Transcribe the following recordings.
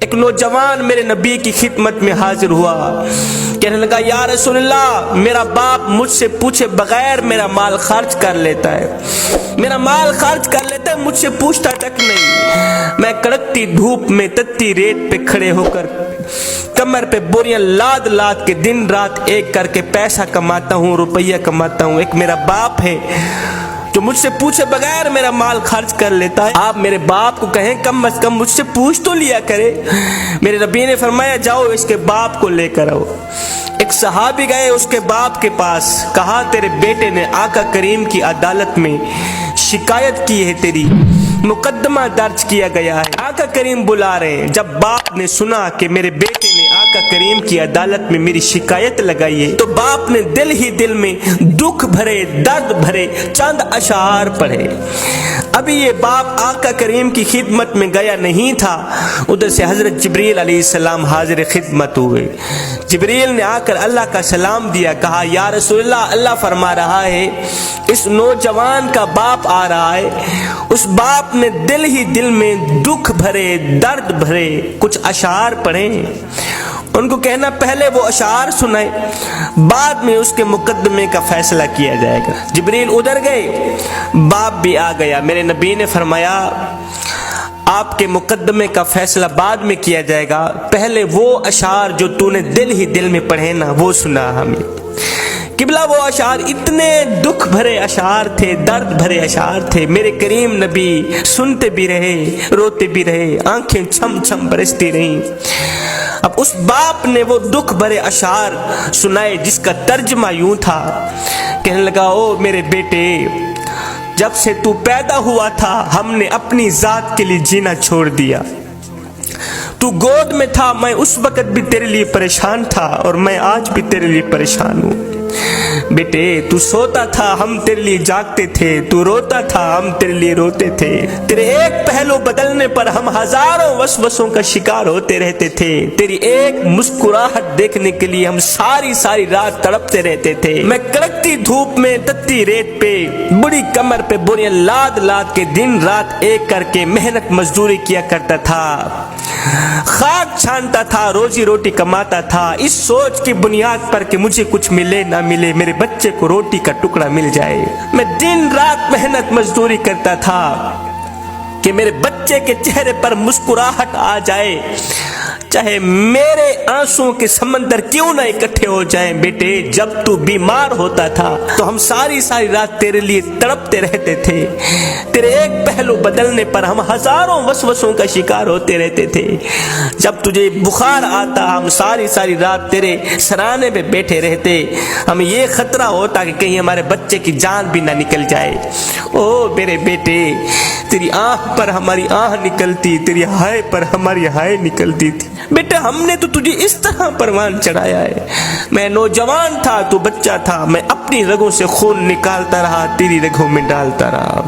ایک نوجوان میرے نبی کی خدمت میں حاضر ہوا، کہنے لگا یا رسول اللہ، میرا باپ مجھ سے پوچھے بغیر میرا مال خرچ کر لیتا ہے، میرا مال خرچ کر لیتا ہے، مجھ سے پوچھتا تک نہیں۔ میں کڑکتی دھوپ میں تتی ریت پہ کھڑے ہو کر کمر پہ بوریاں لاد لاد کے دن رات ایک کر کے پیسہ کماتا ہوں، روپیہ کماتا ہوں۔ ایک میرا باپ ہے جو مجھ سے پوچھے بغیر میرا مال خرچ کر لیتا ہے، آپ میرے باپ کو کہیں کم از کم مجھ سے پوچھ تو لیا کرے۔ میرے نبی نے فرمایا جاؤ اس کے باپ کو لے کر آؤ۔ ایک صحابی گئے اس کے باپ کے پاس، کہا تیرے بیٹے نے آقا کریم کی عدالت میں شکایت کی ہے، تیری مقدمہ درج کیا گیا ہے، آقا کریم بلا رہے ہیں۔ جب باپ نے سنا کہ میرے بیٹے نے آقا کریم کی عدالت میں میری شکایت لگائی ہے، تو باپ نے دل ہی دل میں دکھ بھرے درد بھرے چند اشعار پڑھے۔ ابھی یہ باپ آقا کریم کی خدمت میں گیا نہیں تھا، ادھر سے حضرت جبریل علیہ السلام حاضر خدمت ہوئے۔ جبریل نے آ کر اللہ کا سلام دیا، کہا یا رسول اللہ، اللہ فرما رہا ہے اس نوجوان کا باپ آ رہا ہے۔ اس باپ نے دل ہی دل میں دکھ بھرے درد بھرے کچھ اشعار پڑھے، ان کو کہنا پہلے وہ اشعار سنائے، بعد میں اس کے مقدمے کا فیصلہ کیا جائے گا۔ جبریل ادھر گئے، باپ بھی آ گیا۔ میرے نبی نے فرمایا آپ کے مقدمے کا فیصلہ بعد میں کیا جائے گا، پہلے وہ اشعار جو تو نے دل ہی دل میں پڑھے نا وہ سنا ہمیں۔ قبلہ وہ اشعار اتنے دکھ بھرے اشعار تھے، درد بھرے اشعار تھے، میرے کریم نبی سنتے بھی رہے، روتے بھی رہے، آنکھیں چھم چھم برستی رہیں۔ اب اس باپ نے وہ دکھ بھرے اشعار سنائے جس کا ترجمہ یوں تھا، کہنے لگا او میرے بیٹے، جب سے تو پیدا ہوا تھا ہم نے اپنی ذات کے لیے جینا چھوڑ دیا۔ تو گود میں تھا میں اس وقت بھی تیرے لیے پریشان تھا اور میں آج بھی تیرے لیے پریشان ہوں۔ بیٹے تو سوتا تھا ہم تیرے لیے جاگتے تھے، تو روتا تھا ہم تیرے لیے روتے تھے، تیرے ایک پہلو بدلنے پر ہم ہزاروں وسوسوں کا شکار ہوتے رہتے تھے، تیری ایک مسکراہٹ دیکھنے کے لیے ہم ساری رات تڑپتے رہتے تھے۔ میں کڑکتی دھوپ میں تتی ریت پہ بڑی کمر پہ بوریاں لاد لاد کے دن رات ایک کر کے محنت مزدوری کیا کرتا تھا، خاک چھانتا تھا، روزی روٹی کماتا تھا، اس سوچ کی بنیاد پر کہ مجھے کچھ ملے نہ ملے، میرے بچے کو روٹی کا ٹکڑا مل جائے۔ میں دن رات محنت مزدوری کرتا تھا کہ میرے بچے کے چہرے پر مسکراہٹ آ جائے، چاہے میرے آنسوں کے سمندر کیوں نہ اکٹھے ہو جائیں۔ بیٹے جب تو بیمار ہوتا تھا تو ہم ساری رات تیرے لیے تڑپتے رہتے تھے، تیرے ایک پہلو بدلنے پر ہم ہزاروں وسوسوں کا شکار ہوتے رہتے تھے، جب تجھے بخار آتا ہم ساری رات تیرے سرانے پہ بیٹھے رہتے، ہمیں یہ خطرہ ہوتا کہ کہیں ہمارے بچے کی جان بھی نہ نکل جائے۔ او میرے بیٹے، تیری آنکھ پر ہماری آنکھ نکلتی، تیری ہائے پر ہماری ہائے نکلتی تھی۔ بیٹا ہم نے تو تجھے اس طرح پروان چڑھایا ہے، میں نوجوان تھا تو بچہ تھا، میں اپنی رگوں سے خون نکالتا رہا، تیری رگوں میں ڈالتا رہا،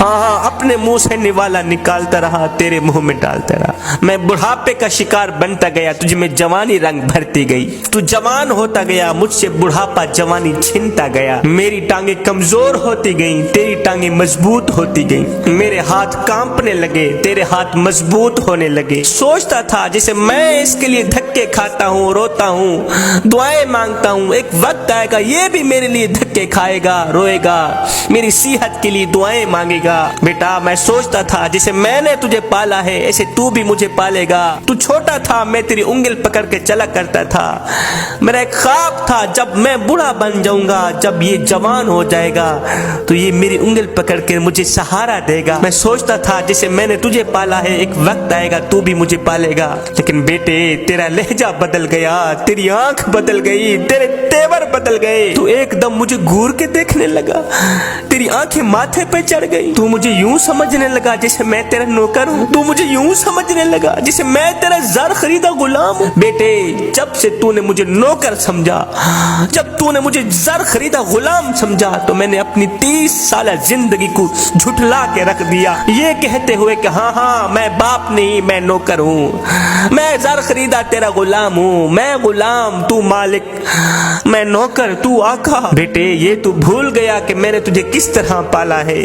ہاں اپنے منہ سے نوالا نکالتا رہا، تیرے منہ میں ڈالتا رہا۔ میں بڑھاپے کا شکار بنتا گیا، تجھ میں جوانی رنگ بھرتی گئی، تو جوان ہوتا گیا، مجھ سے بڑھاپا جوانی چھنتا گیا، میری ٹانگیں کمزور ہوتی گئیں، تیری ٹانگیں مضبوط ہوتی گئیں، میرے ہاتھ کانپنے لگے، تیرے ہاتھ مضبوط ہونے لگے۔ سوچتا تھا جیسے میں اس کے لیے دھکے کھاتا ہوں، روتا ہوں، دعائیں مانگتا ہوں، ایک وقت آئے گا یہ بھی میرے لیے دھکے کھائے گا، روئے گا، میری صحت کے لیے دعائیں مانگے گا۔ بیٹا میں سوچتا تھا جیسے میں نے تجھے پالا ہے ایسے تو بھی مجھے پالے گا، تو چھوٹا تھا میں تیری انگل پکڑ کے چلا کرتا تھا، میرا ایک خواب تھا جب میں بوڑھا بن جاؤں گا، جب یہ جوان ہو جائے گا تو یہ میری انگل پکڑ کے مجھے سہارا دے گا۔ میں سوچتا تھا جیسے میں نے تجھے پالا ہے ایک وقت آئے گا تو بھی مجھے پالے گا، لیکن بیٹے تیرا لہجہ بدل گیا، تیری آنکھ بدل گئی، تیرے تیور بدل گئے، تو ایک دم مجھے گور کے دیکھنے لگا، تیری آنکھیں ماتھے پہ چڑھ گئی، تو مجھے یوں سمجھنے لگا جیسے میں تیرا نوکر ہوں، تو مجھے یوں سمجھنے لگا جیسے میں تیرا زر خریدا غلام ہوں۔ بیٹے جب سے تو نے مجھے نوکر سمجھا، جب تو نے مجھے زر خریدا غلام سمجھا، تو میں نے اپنی 30 سالہ زندگی کو جھٹلا کے رکھ دیا، یہ کہتے ہوئے کہ ہاں میں باپ نہیں میں نوکر ہوں، میں زر خریدا تیرا غلام ہوں، میں غلام تو مالک، میں نوکر تو آقا۔ بیٹے یہ تو بھول گیا کہ میں نے تجھے کس طرح پالا ہے،